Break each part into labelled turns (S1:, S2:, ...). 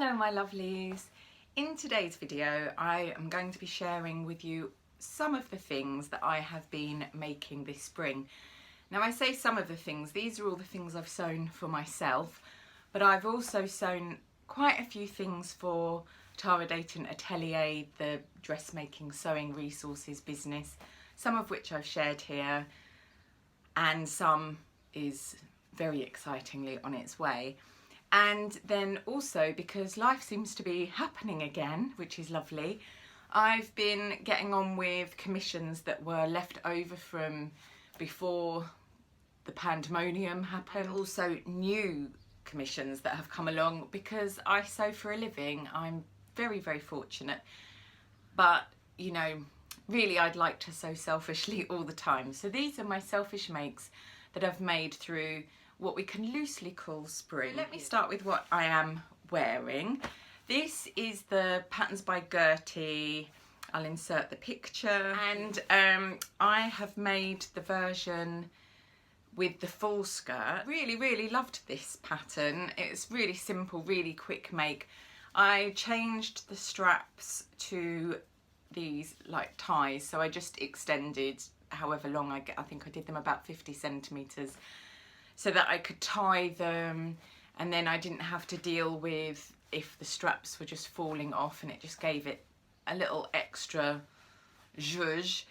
S1: Hello my lovelies. In today's video I am going to be sharing with you some of the things that I have been making this spring. Now I say some of the things, these are all the things I've sewn for myself, but I've also sewn quite a few things for Tara Dayton Atelier, the dressmaking sewing resources business, some of which I've shared here and some is very excitingly on its way. And then also, because life seems to be happening again, which is lovely, I've been getting on with commissions that were left over from before the pandemonium happened. Also new commissions that have come along because I sew for a living. I'm very, very fortunate. But, you know, really I'd like to sew selfishly all the time. So these are my selfish makes that I've made through what we can loosely call spring. Let me start with what I am wearing. This is the Patterns by Gertie. I'll insert the picture. And I have made the version with the full skirt. Really, really loved this pattern. It's really simple, really quick make. I changed the straps to these like ties, so I just extended however long I get. I think I did them about 50 centimetres. So that I could tie them, and then I didn't have to deal with if the straps were just falling off, and it just gave it a little extra zhuzh.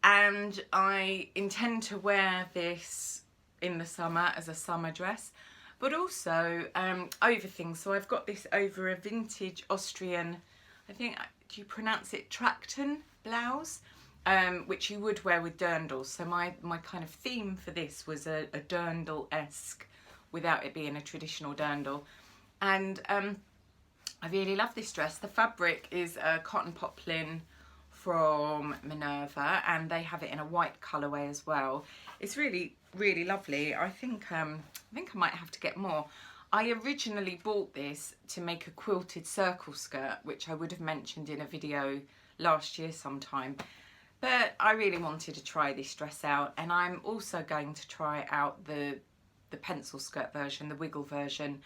S1: And I intend to wear this in the summer as a summer dress, but also over things. So I've got this over a vintage Austrian, I think, do you pronounce it Trachten blouse? Which you would wear with dirndls. So my kind of theme for this was a dirndl-esque without it being a traditional dirndl. And I really love this dress. The fabric is a cotton poplin from Minerva, and they have it in a white colourway as well. It's really, really lovely. I think I might have to get more. I originally bought this to make a quilted circle skirt, which I would have mentioned in a video last year sometime. But I really wanted to try this dress out, and I'm also going to try out the pencil skirt version, the wiggle version,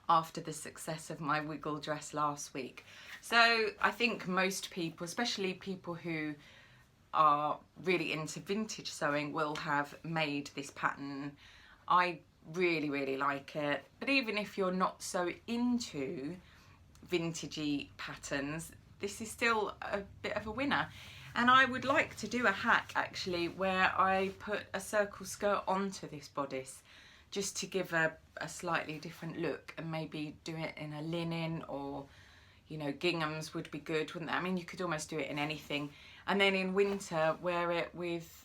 S1: after the success of my wiggle dress last week. So I think most people, especially people who are really into vintage sewing, will have made this pattern. I really, really like it. But even if you're not so into vintagey patterns, this is still a bit of a winner. And I would like to do a hack actually where I put a circle skirt onto this bodice just to give a slightly different look, and maybe do it in a linen, or, you know, ginghams would be good, wouldn't they? I mean, you could almost do it in anything. And then in winter wear it with,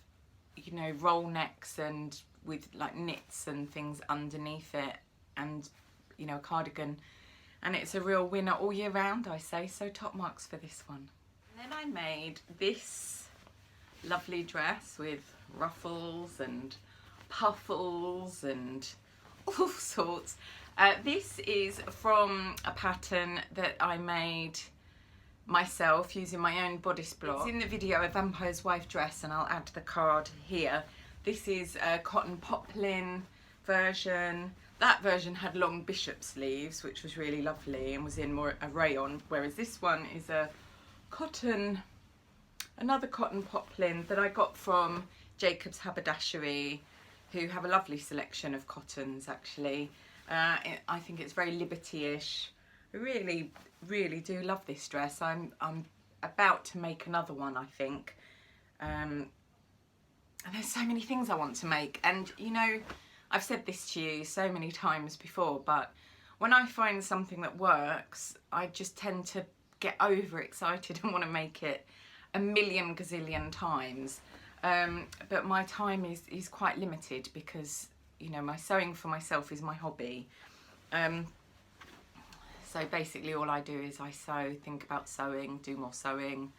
S1: you know, roll necks and with like knits and things underneath it, and, you know, a cardigan. And it's a real winner all year round, I say, so top marks for this one. And then I made this lovely dress with ruffles and puffles and all sorts. This is from a pattern that I made myself using my own bodice block. It's in the video A Vampire's Wife dress, and I'll add the card here. This is a cotton poplin version. That version had long bishop sleeves, which was really lovely and was in more a rayon, whereas this one is a another cotton poplin that I got from Jacob's Haberdashery, who have a lovely selection of cottons actually. I think it's very liberty-ish. I really, really do love this dress. I'm about to make another one, I think. And there's so many things I want to make, and you know, I've said this to you so many times before, but when I find something that works, I just tend to get overexcited and want to make it a million gazillion times. But my time is quite limited because, you know, my sewing for myself is my hobby. So basically all I do is I sew, think about sewing, do more sewing,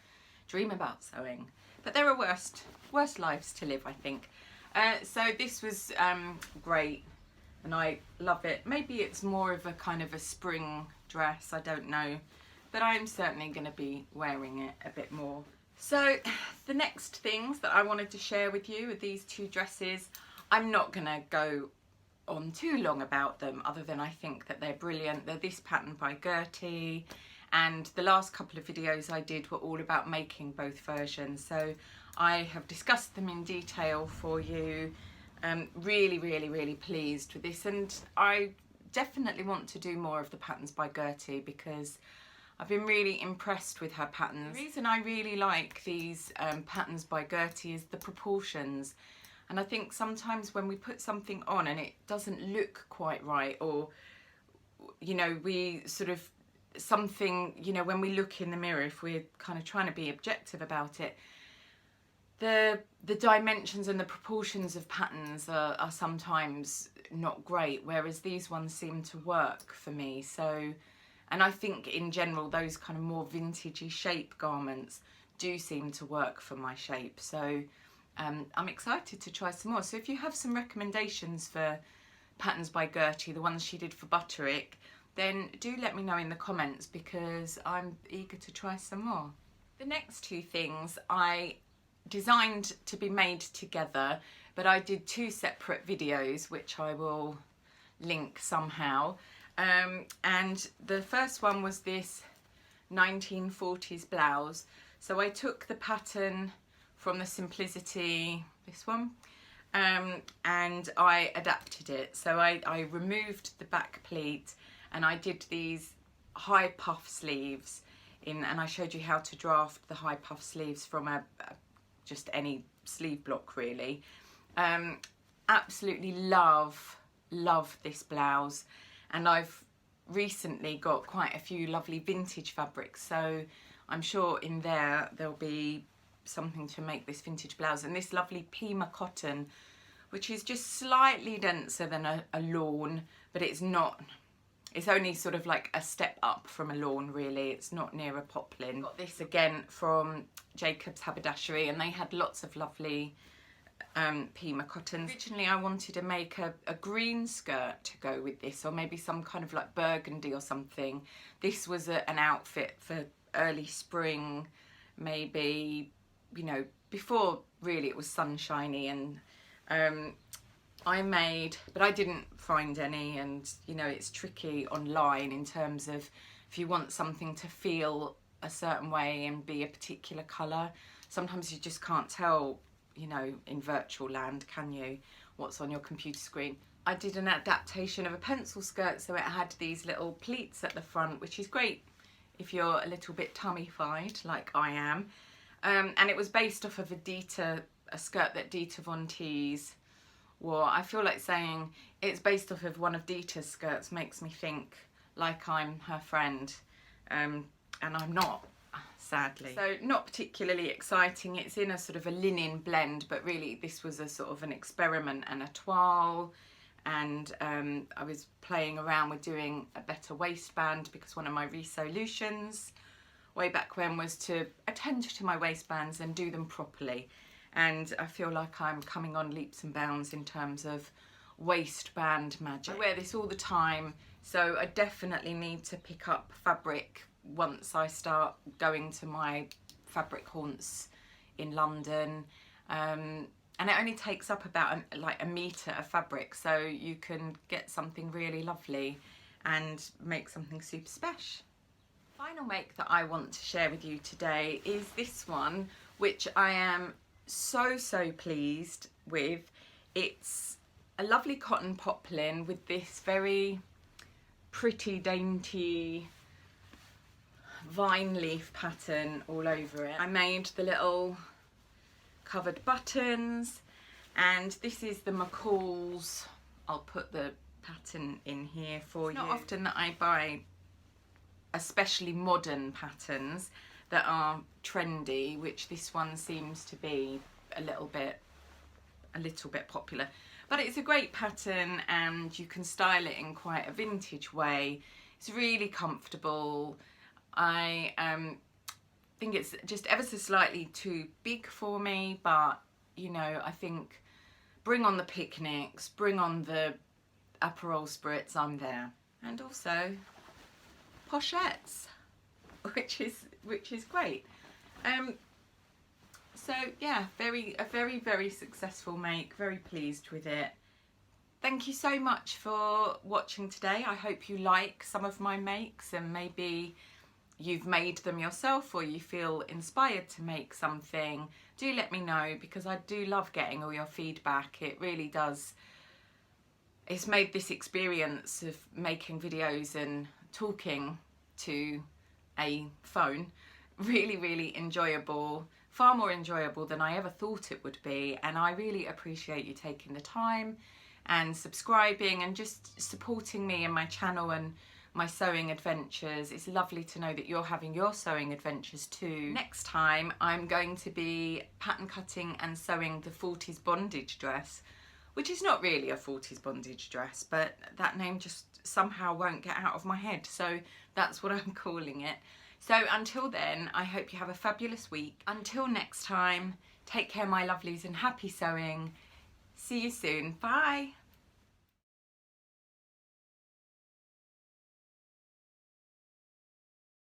S1: dream about sewing. But there are worse lives to live, I think. So this was great, and I love it. Maybe it's more of a kind of a spring dress, I don't know. But I'm certainly going to be wearing it a bit more. So the next things that I wanted to share with you are these two dresses. I'm not going to go on too long about them, other than I think that they're brilliant. They're this pattern by Gertie, and the last couple of videos I did were all about making both versions, so I have discussed them in detail for you. Really pleased with this, and I definitely want to do more of the patterns by Gertie because I've been really impressed with her patterns. The reason I really like these patterns by Gertie is the proportions. And I think sometimes when we put something on and it doesn't look quite right, or, you know, we sort of something, you know, when we look in the mirror, if we're kind of trying to be objective about it, the dimensions and the proportions of patterns are sometimes not great, whereas these ones seem to work for me. So, and I think in general those kind of more vintagey shape garments do seem to work for my shape. So I'm excited to try some more. So if you have some recommendations for patterns by Gertie, the ones she did for Butterick, then do let me know in the comments because I'm eager to try some more. The next two things I designed to be made together, but I did two separate videos which I will link somehow. And the first one was this 1940s blouse. So I took the pattern from the Simplicity, this one, and I adapted it. So I removed the back pleat and I did these high puff sleeves in, and I showed you how to draft the high puff sleeves from just any sleeve block really. Absolutely love this blouse, and I've recently got quite a few lovely vintage fabrics, so I'm sure in there'll be something to make this vintage blouse. And this lovely Pima cotton, which is just slightly denser than a lawn, but it's not, it's only sort of like a step up from a lawn really, it's not near a poplin. Got this again from Jacob's Haberdashery, and they had lots of lovely Pima cottons. Originally I wanted to make a green skirt to go with this, or maybe some kind of like burgundy or something. This was an outfit for early spring, maybe, you know, before really it was sunshiny, and I made, but I didn't find any, and you know it's tricky online in terms of if you want something to feel a certain way and be a particular colour, sometimes you just can't tell, you know, in virtual land, can you, what's on your computer screen. I did an adaptation of a pencil skirt, so it had these little pleats at the front, which is great if you're a little bit tummy-fied like I am. And it was based off of a skirt that Dita Von Teese wore. I feel like saying it's based off of one of Dita's skirts makes me think like I'm her friend, and I'm not, sadly. So not particularly exciting. It's in a sort of a linen blend, but really this was a sort of an experiment and a toile, and I was playing around with doing a better waistband because one of my resolutions way back when was to attend to my waistbands and do them properly, and I feel like I'm coming on leaps and bounds in terms of waistband magic. I wear this all the time, so I definitely need to pick up fabric once I start going to my fabric haunts in London, and it only takes up about like a metre of fabric, so you can get something really lovely and make something super special. Final make that I want to share with you today is this one, which I am so pleased with. It's a lovely cotton poplin with this very pretty dainty vine leaf pattern all over it. I made the little covered buttons, and this is the McCall's. I'll put the pattern in here for you. It's not often that I buy especially modern patterns that are trendy, which this one seems to be a little bit popular, but it's a great pattern and you can style it in quite a vintage way. It's really comfortable. I think it's just ever so slightly too big for me, but you know, I think bring on the picnics, bring on the Aperol spritz, I'm there. And also pochettes, which is great. So yeah, a very successful make, very pleased with it. Thank you so much for watching today. I hope you like some of my makes and maybe you've made them yourself or you feel inspired to make something. Do let me know, because I do love getting all your feedback. It really does. It's made this experience of making videos and talking to a phone really, really enjoyable, far more enjoyable than I ever thought it would be. And I really appreciate you taking the time and subscribing and just supporting me and my channel and my sewing adventures. It's lovely to know that you're having your sewing adventures too. Next time I'm going to be pattern cutting and sewing the 40s bondage dress, which is not really a 40s bondage dress, but that name just somehow won't get out of my head, so that's what I'm calling it. So until then, I hope you have a fabulous week. Until next time, take care my lovelies and happy sewing. See you soon. Bye.